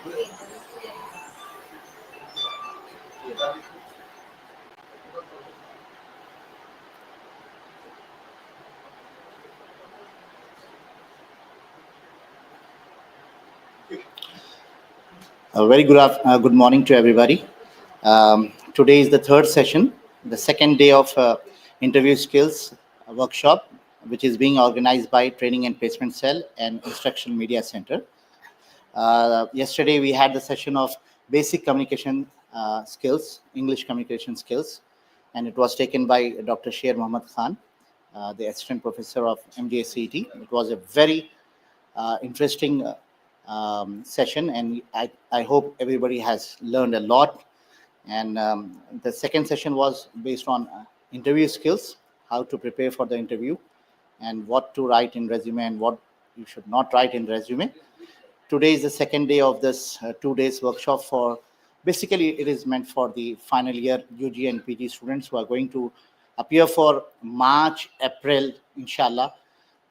A very good morning to everybody. Today is the third session, the second day of interview skills workshop, which is being organized by Training and Placement Cell and Instructional Media Centre. Yesterday we had the session of basic communication skills, English communication skills, and it was taken by Dr. Sher Muhammad Khan, the assistant professor of MGACET. It was a very interesting session, and I hope everybody has learned a lot. And the second session was based on interview skills, how to prepare for the interview, and what to write in resume and what you should not write in resume. Today is the second day of this 2 days workshop. For basically it is meant for the final year UG and PG students who are going to appear for March, April, inshallah,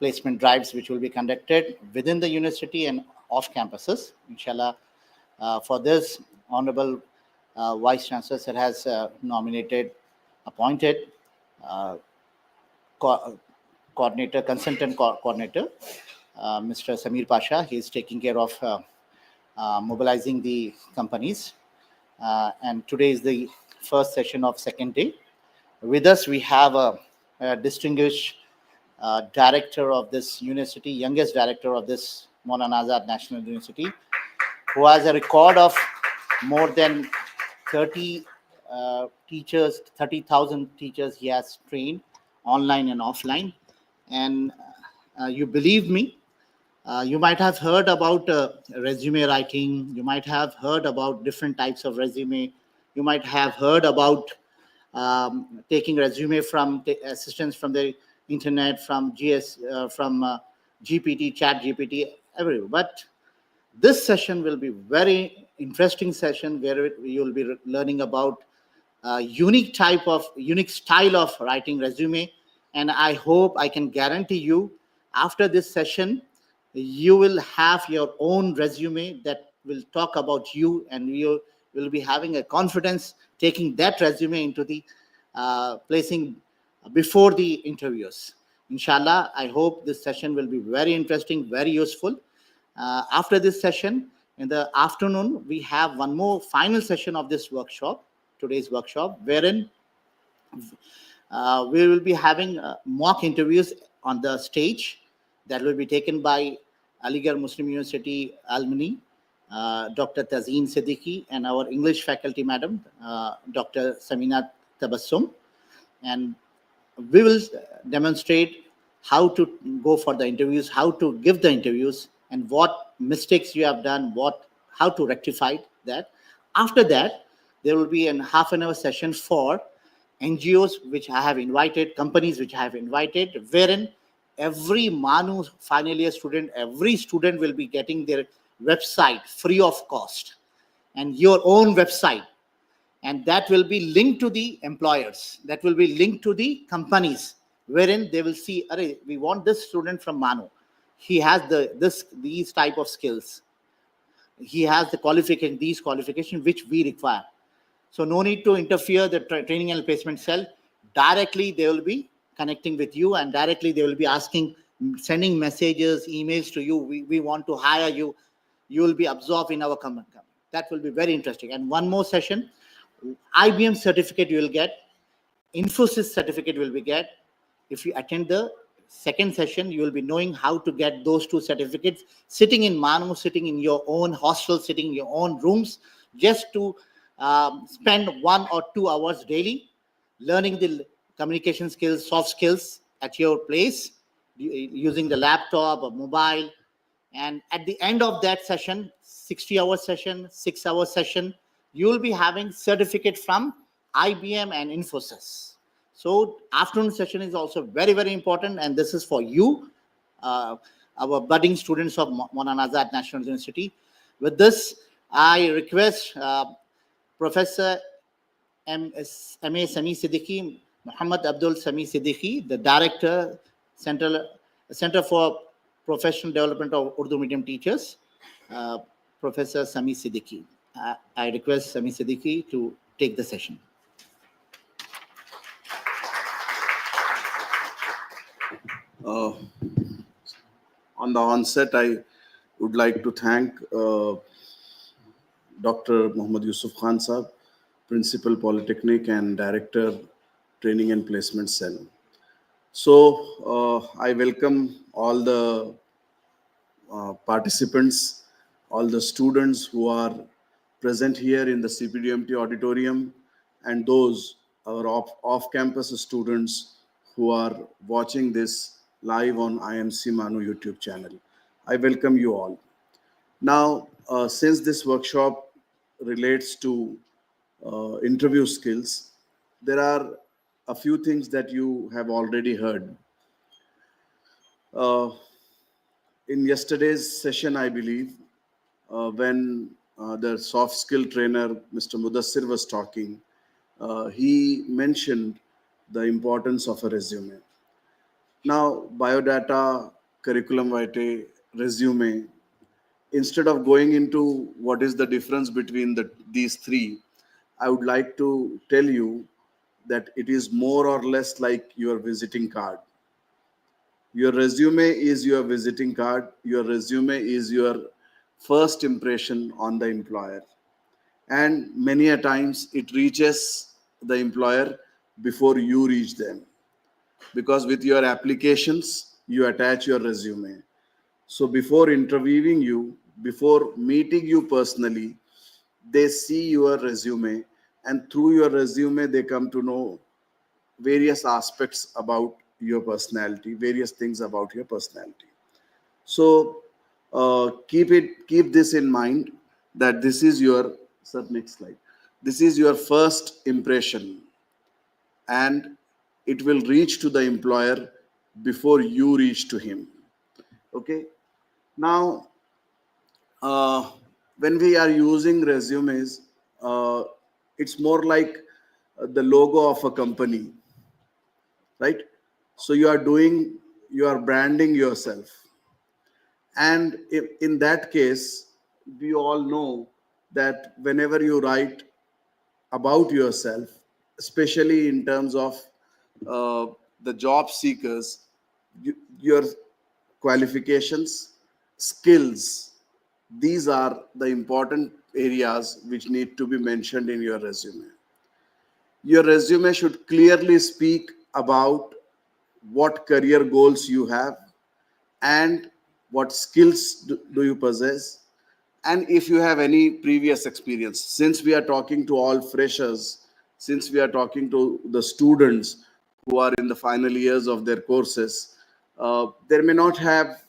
placement drives which will be conducted within the university and off campuses, inshallah. For this, Honorable Vice Chancellor Sir has appointed coordinator, consultant coordinator, Mr. Samir Pasha. He is taking care of mobilizing the companies. And today is the first session of second day. With us, we have a distinguished director of this university, youngest director of this Maulana Azad National University, who has a record of more than 30 teachers, 30,000 teachers he has trained online and offline. And you believe me, you might have heard about resume writing. You might have heard about different types of resume. You might have heard about taking resume from assistance from the internet, from GPT, chat GPT, everywhere. But this session will be very interesting session where you will be learning about unique style of writing resume. And I hope I can guarantee you after this session, you will have your own resume that will talk about you, and you will be having a confidence taking that resume into the placing before the interviews. Inshallah, I hope this session will be very interesting, very useful. After this session, in the afternoon, we have one more final session of this workshop, today's workshop, wherein we will be having mock interviews on the stage that will be taken by Aligarh Muslim University alumni, Dr. Tazeen Siddiqui, and our English faculty madam, Dr. Samina Tabassum. And we will demonstrate how to go for the interviews, how to give the interviews, and what mistakes you have done, how to rectify that. After that, there will be a half-an-hour session for NGOs which I have invited, companies which I have invited, wherein every MANUU final year student, every student will be getting their website free of cost, and your own website. And that will be linked to the employers, that will be linked to the companies, wherein they will see, we want this student from MANUU. He has these type of skills. He has the qualification, these qualifications which we require. So no need to interfere the training and placement cell. Directly they will be connecting with you, and directly they will be sending messages, emails to you. We want to hire you. You will be absorbed in our company. That will be very interesting. And one more session, IBM certificate you will get, Infosys certificate will be get. If you attend the second session, you will be knowing how to get those two certificates, sitting in MANUU, sitting in your own hostel, sitting in your own rooms, just to spend 1 or 2 hours daily learning the communication skills, soft skills at your place, using the laptop or mobile. And at the end of that session, 60-hour session, 6-hour session, you will be having certificate from IBM and Infosys. So afternoon session is also very, very important, and this is for you, our budding students of Maulana Azad National University. With this, I request Professor M.A. Sami Siddiqui, Muhammad Abdul Sami Siddiqui, the Director, Center for Professional Development of Urdu Medium Teachers, Professor Sami Siddiqui. I request Sami Siddiqui to take the session. On the onset, I would like to thank Dr. Muhammad Yusuf Khan Sahab, Principal Polytechnic and Director Training and Placement Cell. So I welcome all the participants, all the students who are present here in the CPDMT auditorium, and those our off-campus students who are watching this live on IMC MANUU YouTube channel. I welcome you all. Now, since this workshop relates to interview skills, there are a few things that you have already heard. In yesterday's session, I believe, when the soft skill trainer, Mr. Mudassir, was talking, he mentioned the importance of a resume. Now, biodata, curriculum vitae, resume, instead of going into what is the difference between these three, I would like to tell you that it is more or less like your visiting card. Your resume is your visiting card. Your resume is your first impression on the employer. And many a times it reaches the employer before you reach them. Because with your applications, you attach your resume. So before interviewing you, before meeting you personally, they see your resume, and through your resume, they come to know various aspects about your personality, various things about your personality. So keep this in mind, that this is your, sir, next slide. This is your first impression, and it will reach to the employer before you reach to him. Okay. Now, when we are using resumes, it's more like the logo of a company, right? So you are branding yourself. And in that case, we all know that whenever you write about yourself, especially in terms of the job seekers, your qualifications, skills, these are the important areas which need to be mentioned in your resume. Your resume should clearly speak about what career goals you have and what skills do you possess, and if you have any previous experience. Since we are talking to all freshers, since we are talking to the students who are in the final years of their courses, they may not have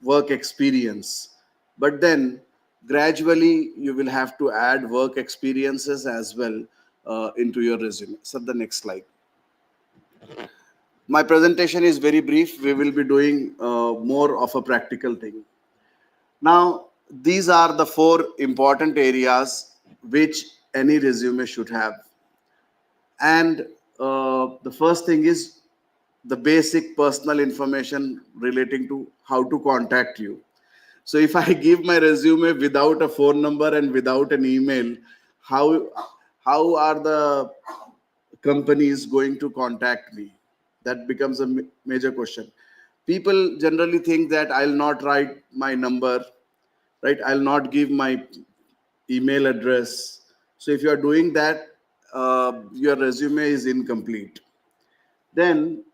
work experience, but then gradually you will have to add work experiences as well into your resume. So the next slide. My presentation is very brief. We will be doing more of a practical thing. Now, these are the 4 important areas which any resume should have. And the first thing is the basic personal information relating to how to contact you. So if I give my resume without a phone number and without an email, how are the companies going to contact me? That becomes a major question. People generally think that I'll not write my number, right? I'll not give my email address. So if you are doing that, your resume is incomplete. Then,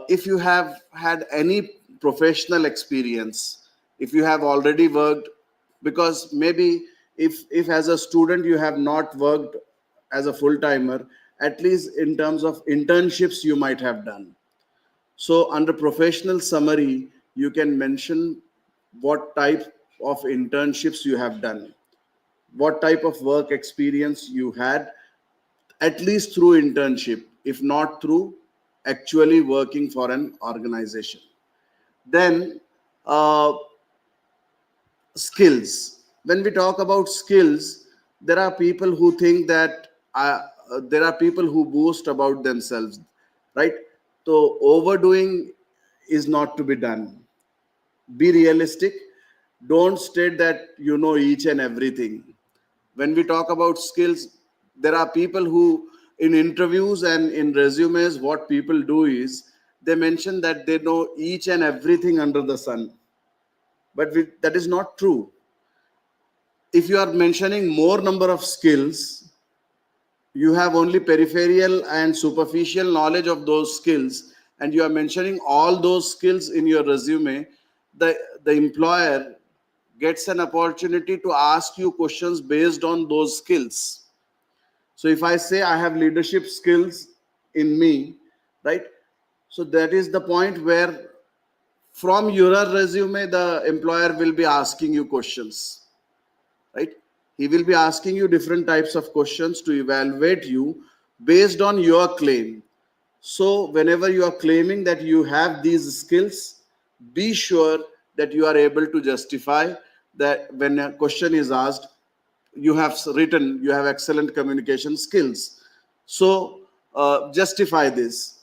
if you have had any professional experience, if you have already worked, because maybe if as a student you have not worked as a full-timer, at least in terms of internships you might have done. So under professional summary, you can mention what type of internships you have done, what type of work experience you had, at least through internship, if not through actually working for an organization. Then skills. When we talk about skills, there are people who think that there are people who boast about themselves, right? So overdoing is not to be done. Be realistic. Don't state that you know each and everything. When we talk about skills, there are people who, in interviews and in resumes, what people do is they mention that they know each and everything under the sun. But that is not true. If you are mentioning more number of skills, you have only peripheral and superficial knowledge of those skills, and you are mentioning all those skills in your resume, the employer gets an opportunity to ask you questions based on those skills. So if I say I have leadership skills in me, right? So that is the point where from your resume, the employer will be asking you questions, right? He will be asking you different types of questions to evaluate you based on your claim. So whenever you are claiming that you have these skills, be sure that you are able to justify that when a question is asked, you have written, you have excellent communication skills. So justify this.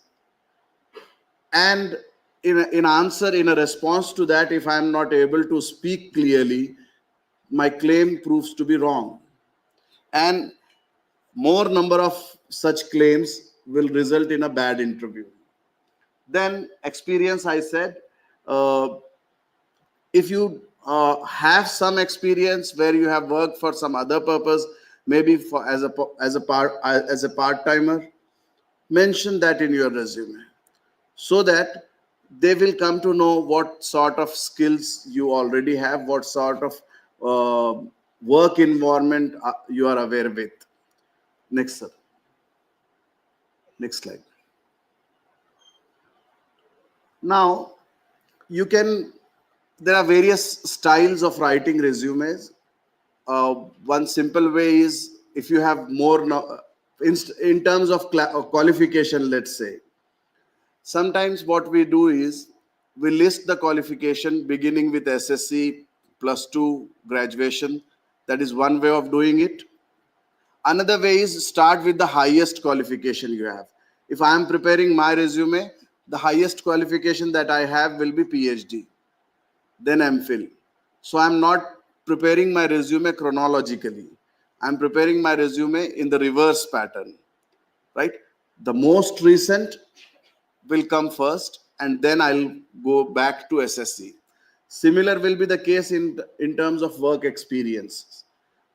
And in answer, in a response to that, if I am not able to speak clearly, my claim proves to be wrong. And more number of such claims will result in a bad interview. Then experience, I said, uh, if you have some experience where you have worked for some other purpose, maybe for as a part timer, mention that in your resume, so that they will come to know what sort of skills you already have, what sort of work environment you are aware with. Next, sir. Next slide. Now, there are various styles of writing resumes. One simple way is, if you have more, in terms of qualification, let's say, sometimes what we do is we list the qualification beginning with SSC +2 graduation. That is one way of doing it. Another way is start with the highest qualification you have. If I am preparing my resume, the highest qualification that I have will be PhD, then MPhil. So I'm not preparing my resume chronologically. I'm preparing my resume in the reverse pattern, right? The most recent will come first, and then I'll go back to SSC. Similar will be the case in terms of work experiences,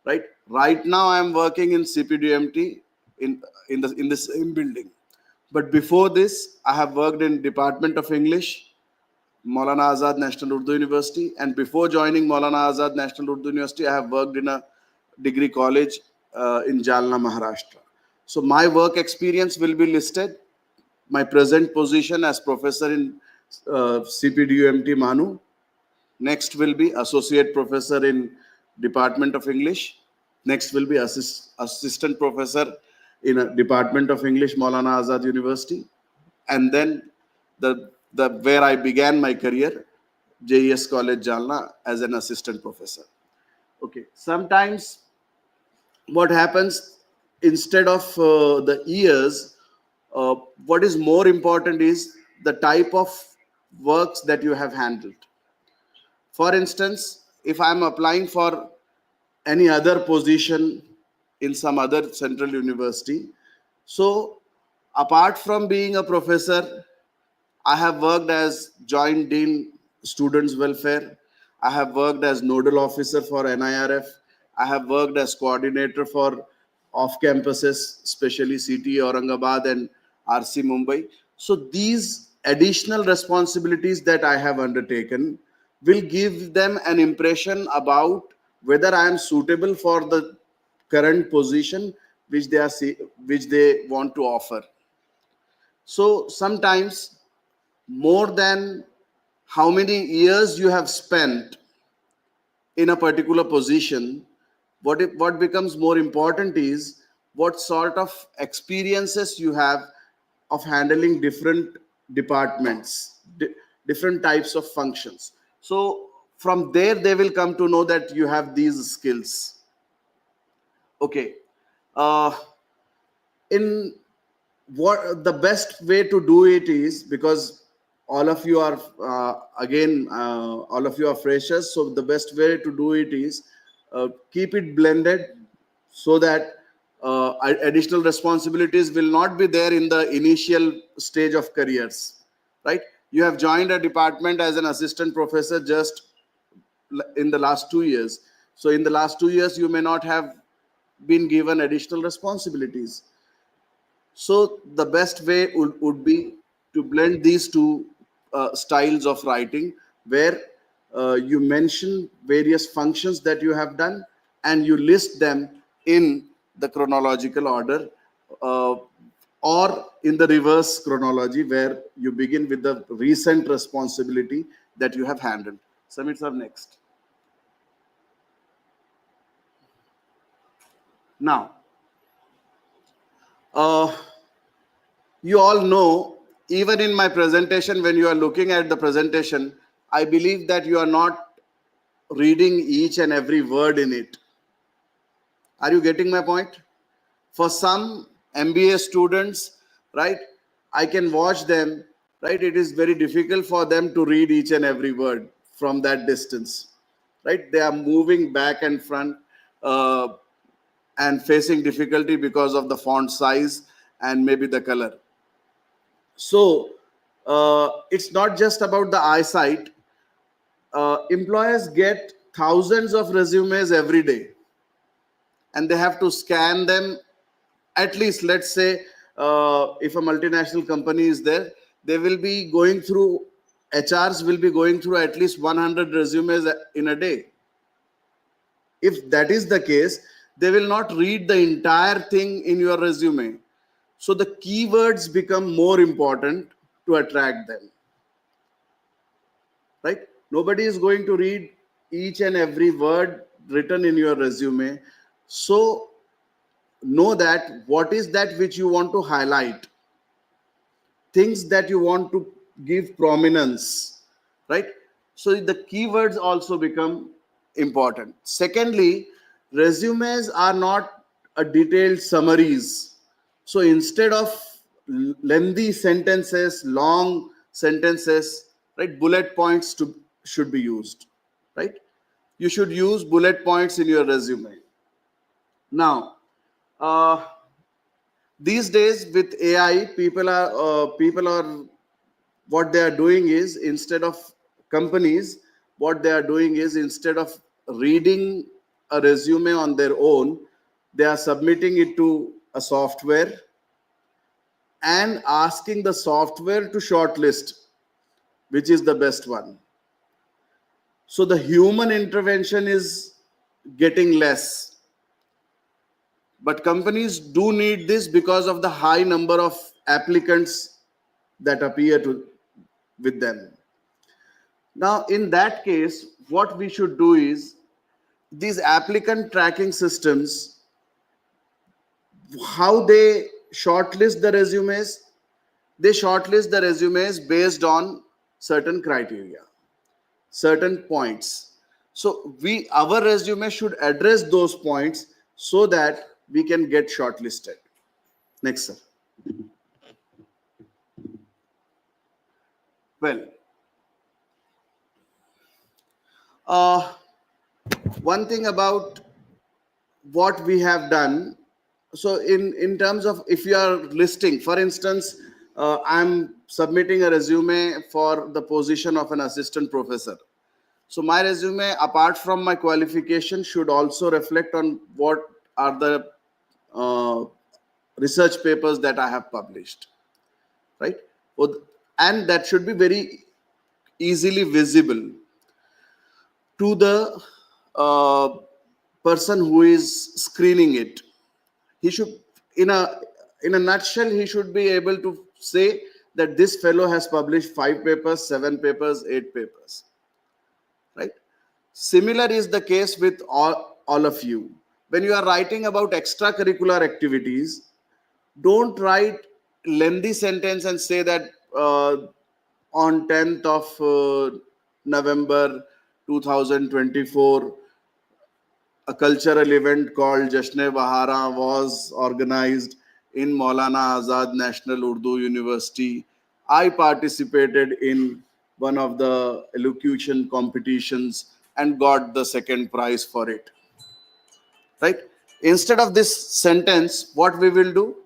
right? Right now I am working in CPDMT in the same building. But before this, I have worked in Department of English, Maulana Azad National Urdu University, and before joining Maulana Azad National Urdu University, I have worked in a degree college in Jalna, Maharashtra. So my work experience will be listed. My present position as professor in CPDUMT MANUU. Next will be associate professor in Department of English. Next will be assistant professor in a Department of English, Maulana Azad University. And then the where I began my career, JES College Jalna, as an assistant professor. Okay. Sometimes what happens, instead of the years, what is more important is the type of works that you have handled. For instance, if I'm applying for any other position in some other central university, so apart from being a professor, I have worked as Joint Dean Students Welfare. I have worked as Nodal Officer for NIRF. I have worked as Coordinator for off campuses, especially CT Aurangabad and RC Mumbai. So these additional responsibilities that I have undertaken will give them an impression about whether I am suitable for the current position which they want to offer. So sometimes, more than how many years you have spent in a particular position, what becomes more important is what sort of experiences you have of handling different departments, different types of functions. So from there, they will come to know that you have these skills. Okay. Uh, in what the best way to do it is, because all of you are all of you are freshers, so the best way to do it is keep it blended, so that additional responsibilities will not be there in the initial stage of careers, right? You have joined a department as an assistant professor just in the last 2 years. So in the last 2 years, you may not have been given additional responsibilities. So the best way would be to blend these two styles of writing, where you mention various functions that you have done and you list them in the chronological order, uh, or in the reverse chronology, where you begin with the recent responsibility that you have handled. Samit sir, next. Now, uh, you all know, even in my presentation, when you are looking at the presentation, I believe that you are not reading each and every word in it. Are you getting my point? For some MBA students, right, I can watch them, right? It is very difficult for them to read each and every word from that distance, right? They are moving back and front uh, and facing difficulty because of the font size and maybe the color. So it's not just about the eyesight. Employers get thousands of resumes every day, and they have to scan them. At least, let's say, if a multinational company is there, they will be going through, HRs will be going through at least 100 resumes in a day. If that is the case, they will not read the entire thing in your resume. So the keywords become more important to attract them, right? Nobody is going to read each and every word written in your resume. So know that what is that which you want to highlight, things that you want to give prominence, right? So the keywords also become important. Secondly, resumes are not a detailed summaries. So instead of lengthy sentences, long sentences, right, bullet points should be used, right? You should use bullet points in your resume. Now, these days with AI, people are what they are doing is, instead of companies, what they are doing is, instead of reading a resume on their own, they are submitting it to a software and asking the software to shortlist which is the best one. So the human intervention is getting less. But companies do need this because of the high number of applicants that appear with them. Now, in that case, what we should do is, these applicant tracking systems, how they shortlist the resumes, they shortlist the resumes based on certain criteria, certain points. So our resume should address those points so that we can get shortlisted. Next, sir. Well, one thing about what we have done. So in terms of, if you are listing, for instance, I'm submitting a resume for the position of an assistant professor. So my resume, apart from my qualification, should also reflect on what are the research papers that I have published, right? And that should be very easily visible to the person who is screening it. He should, in a nutshell, he should be able to say that this fellow has published 5 papers, 7 papers, 8 papers, right? Similar is the case with all of you. When you are writing about extracurricular activities, don't write lengthy sentence and say that on 10th of November 2024, a cultural event called Jashne Bahara was organized in Maulana Azad National Urdu University. I participated in one of the elocution competitions and got the second prize for it. Right? Instead of this sentence, what we will do?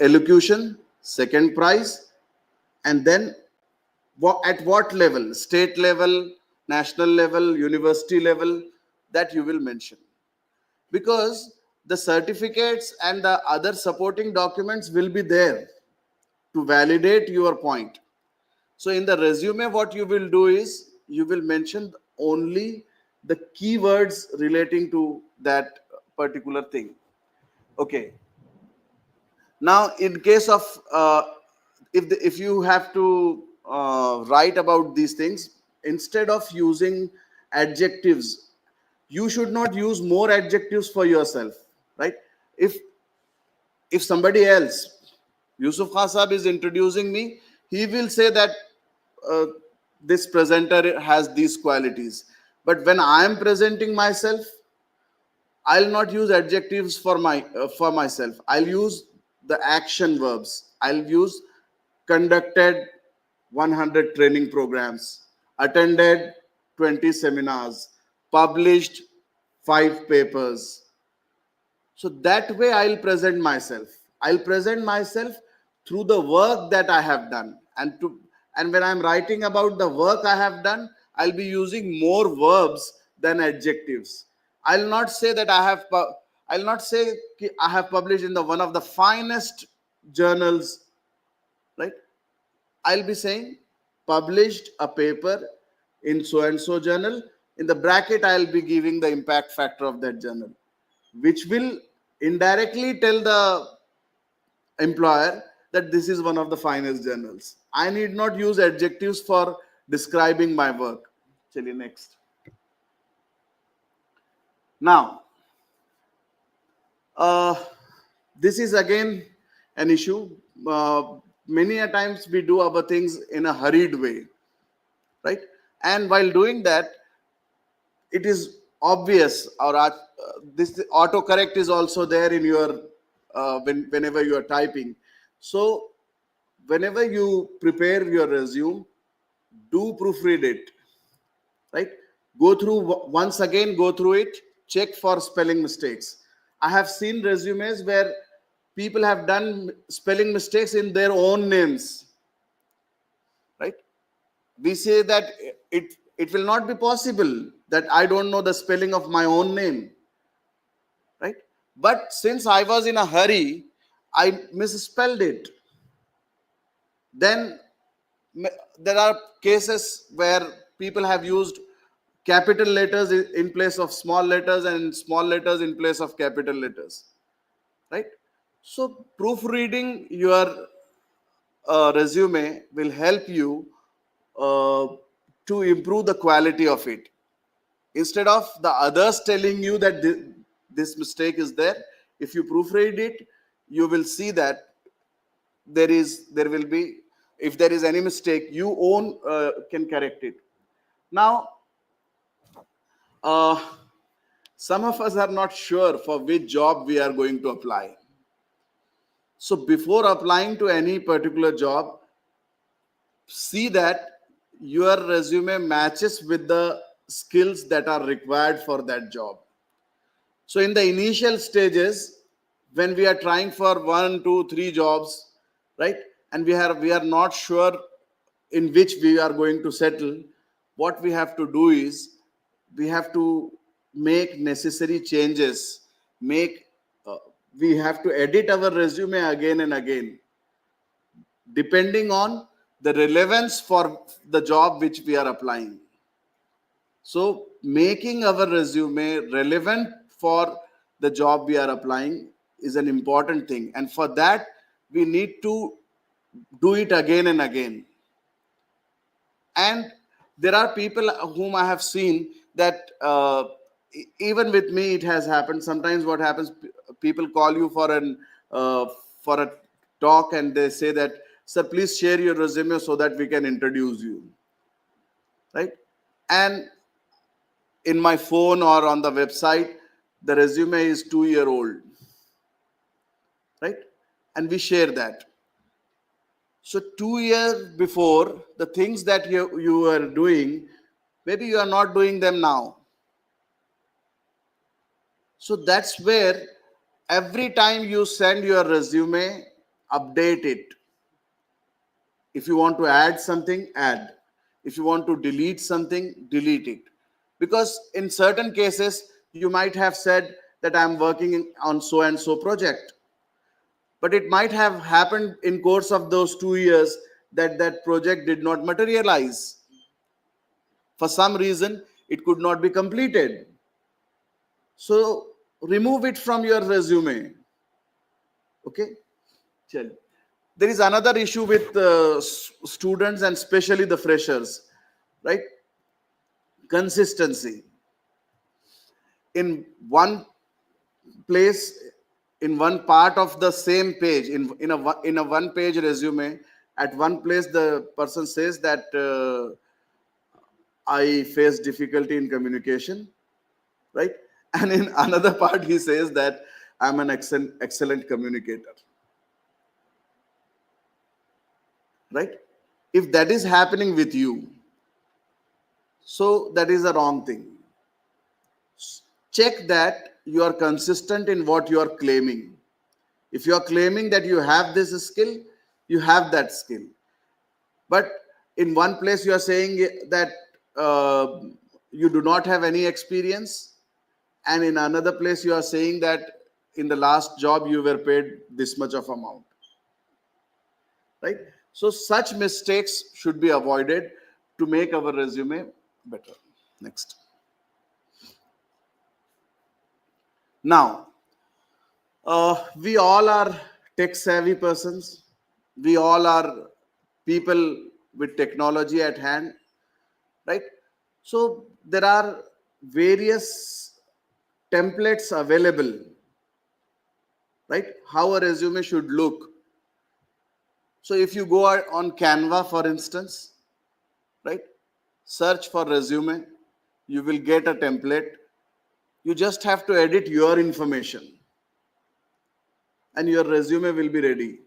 Elocution, second prize, and then at what level? State level, national level, university level, that you will mention. Because the certificates and the other supporting documents will be there to validate your point. So in the resume, what you will do is you will mention only the keywords relating to that particular thing. Okay. Now, in case of if you have to write about these things, instead of using adjectives, you should not use more adjectives for yourself, right? If somebody else, Yusuf Khan Sahab, is introducing me, he will say that uh, this presenter has these qualities. But when I am presenting myself, I'll not use adjectives for myself. I'll use the action verbs. I'll use conducted 100 training programs, attended 20 seminars, published 5 papers. So that way I'll present myself. I'll present myself through the work that I have done. And when I'm writing about the work I have done, I'll be using more verbs than adjectives. I'll not say that I'll not say I have published in the one of the finest journals, right? I'll be saying published a paper in so and so journal. In the bracket, I'll be giving the impact factor of that journal, which will indirectly tell the employer that this is one of the finest journals. I need not use adjectives for describing my work. Chaliye, next. Now, this is again an issue. Many a times we do our things in a hurried way, right? And while doing that, it is obvious, or this autocorrect is also there in your whenever you are typing. So whenever you prepare your resume, do proofread it, right? Go through once again, go through it, check for spelling mistakes. I have seen resumes where people have done spelling mistakes in their own names, right? We say that it will not be possible that I don't know the spelling of my own name, right? But since I was in a hurry, I misspelled it. Then there are cases where people have used capital letters in place of small letters and small letters in place of capital letters, right? So proofreading your resume will help you to improve the quality of it. Instead of the others telling you that this mistake is there, if you proofread it, you will see that there will be, if there is any mistake, you can correct it. Now, some of us are not sure for which job we are going to apply. So before applying to any particular job, see that your resume matches with the skills that are required for that job. So in the initial stages, when we are trying for 1, 2, 3 jobs, right, and we are not sure in which we are going to settle, what we have to do is we have to make necessary changes. We have to edit our resume again and again, depending on the relevance for the job which we are applying. So making our resume relevant for the job we are applying is an important thing. And for that, we need to do it again and again. And there are people whom I have seen that even with me, it has happened. Sometimes what happens, people call you for a talk and they say that, sir, please share your resume so that we can introduce you, right? And in my phone or on the website, the resume is 2-year old, right? And we share that. So 2 years before, the things that you were doing, maybe you are not doing them now. So that's where every time you send your resume, update it. If you want to add something, add. If you want to delete something, delete it. Because in certain cases, you might have said that I'm working on so and so project. But it might have happened in course of those 2 years that that project did not materialize. For some reason, it could not be completed. So remove it from your resume. Okay? Chal. There is another issue with students and especially the freshers, right? Consistency. In one place, in one part of the same page, in a one page resume, at one place the person says that I face difficulty in communication, right? And in another part he says that I'm an excellent communicator, right? If that is happening with you, so that is a wrong thing. Check that you are consistent in what you are claiming. If you are claiming that you have this skill, you have that skill. But in one place you are saying that you do not have any experience, and in another place you are saying that in the last job you were paid this much of amount, right? So such mistakes should be avoided to make our resume better. Next. Now, we all are tech savvy persons. We all are people with technology at hand, right? So there are various templates available, right? How a resume should look. So if you go on Canva, for instance, right? Search for resume, you will get a template. You just have to edit your information and your resume will be ready,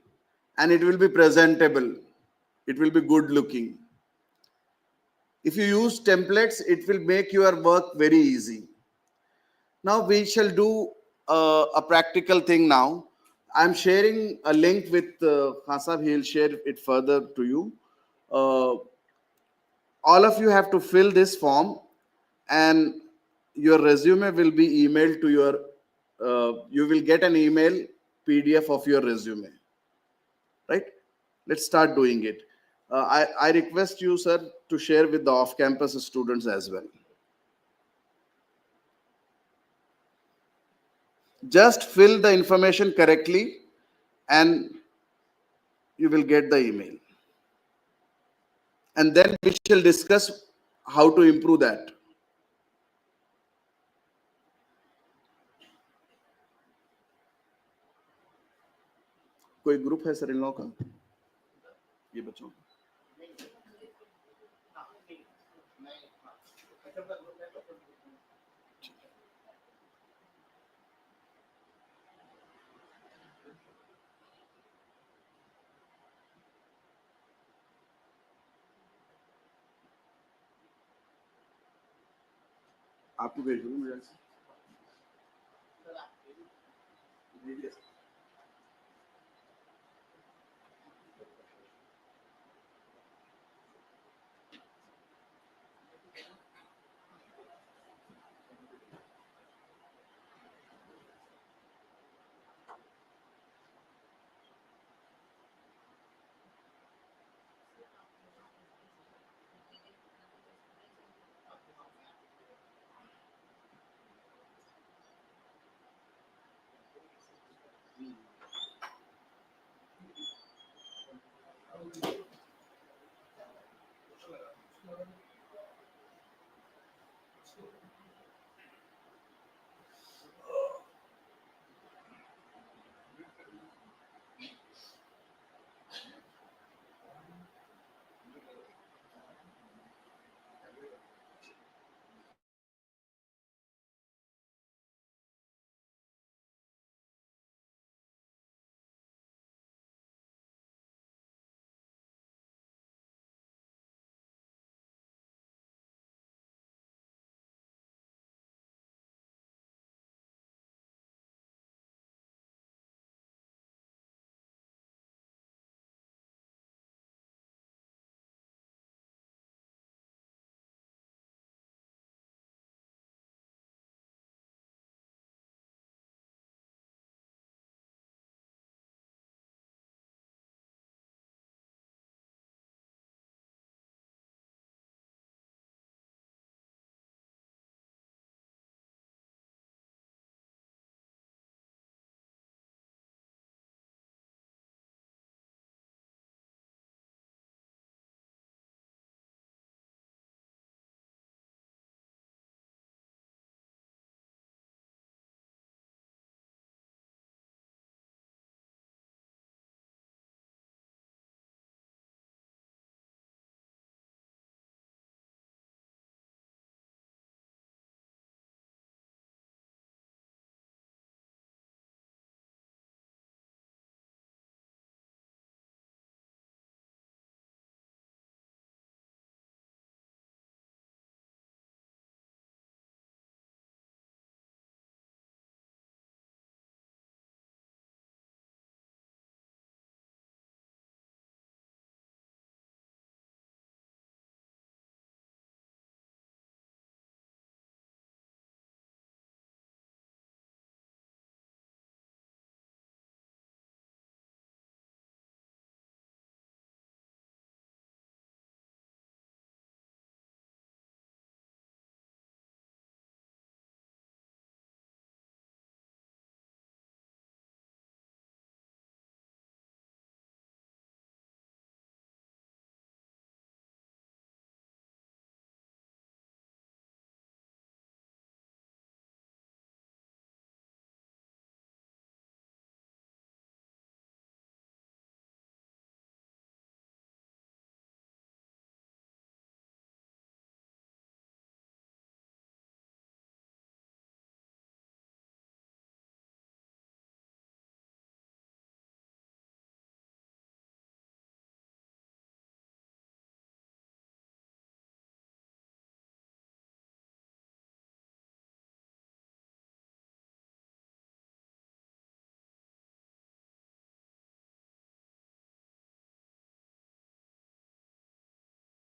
and it will be presentable. It will be good looking. If you use templates, it will make your work very easy. Now we shall do a practical thing now. I'm sharing a link with Khan Sahab. He'll share it further to you. Uh, all of you have to fill this form, and your resume will be emailed to your. You will get an email PDF of your resume. Right? Let's start doing it. I request you, sir, to share with the off-campus students as well. Just fill the information correctly and you will get the email. And then we shall discuss how to improve that. कोई group है sir इन लोगों का ये बच्चों आपको भेज दूँ मुझे